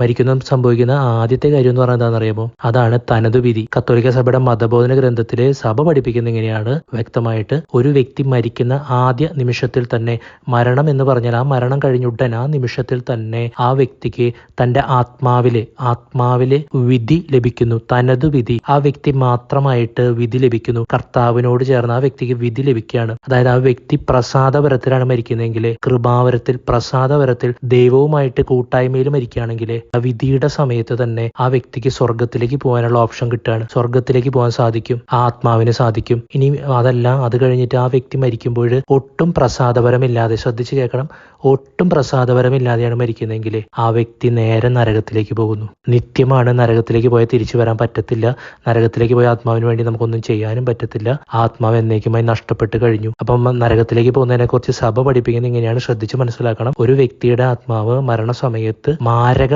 മരിക്കുന്ന സംഭവിക്കുന്ന ആദ്യത്തെ കാര്യം എന്ന് പറഞ്ഞാൽ എന്താണെന്നറിയാമോ? അതാണ് തനതു വിധി. കത്തോലിക്ക സഭയുടെ മതബോധന ഗ്രന്ഥത്തില് സഭ പഠിപ്പിക്കുന്ന ഇങ്ങനെയാണ് വ്യക്തമായിട്ട്, ഒരു വ്യക്തി മരിക്കുന്ന ആദ്യ നിമിഷത്തിൽ തന്നെ, മരണം എന്ന് പറഞ്ഞാൽ ആ മരണം കഴിഞ്ഞുടൻ ആ നിമിഷത്തിൽ തന്നെ ആ വ്യക്തിക്ക് തന്റെ ആത്മാവില് വിധി ലഭിക്കുന്നു. തനതു വിധി. ആ വ്യക്തി മാത്രമായിട്ട് വിധി ലഭിക്കുന്നു. കർത്താവിനോട് ചേർന്ന് ആ വ്യക്തിക്ക് വിധി ലഭിക്കുകയാണ്. അതായത് ആ വ്യക്തി പ്രസാദപരത്തിലാണ് മരിക്കുന്നതെങ്കിൽ, കൃപാവരത്തിൽ, പ്രസാദപരത്തിൽ ദൈവവുമായിട്ട് കൂട്ടായ്മയിൽ മരിക്കുകയാണെങ്കിൽ, ആ വിധിയുടെ സമയത്ത് തന്നെ ആ വ്യക്തിക്ക് സ്വർഗത്തിലേക്ക് പോകാനുള്ള ഓപ്ഷൻ കിട്ടുകയാണ്. സ്വർഗത്തിലേക്ക് പോകാൻ സാധിക്കും, ആ ആത്മാവിന് സാധിക്കും. ഇനി അതല്ല, അത് കഴിഞ്ഞിട്ട് ആ വ്യക്തി മരിക്കുമ്പോൾ ഒട്ടും പ്രസാദപരമില്ലാതെ, ശ്രദ്ധിച്ച് കേൾക്കണം, ഒട്ടും പ്രസാദപരമില്ലാതെയാണ് മരിക്കുന്നതെങ്കിൽ ആ വ്യക്തി നേരെ നരകത്തിലേക്ക് പോകുന്നു. നിത്യമാണ്. നരകത്തിലേക്ക് പോയാൽ തിരിച്ചു വരാൻ പറ്റത്തില്ല. നരകത്തിലേക്ക് പോയ ആത്മാവിന് വേണ്ടി നമുക്കൊന്നും ചെയ്യാനും പറ്റത്തില്ല. ആത്മാവ് എന്നേക്കുമായി നഷ്ടപ്പെട്ട് കഴിഞ്ഞു. അപ്പം നരകത്തിലേക്ക് പോകുന്നതിനെ കുറിച്ച് സഭ പഠിപ്പിക്കുന്നത് ഇങ്ങനെയാണ്, ശ്രദ്ധിച്ച് മനസ്സിലാക്കണം. ഒരു വ്യക്തിയുടെ ആത്മാവ് മരണസമയത്ത് മാരക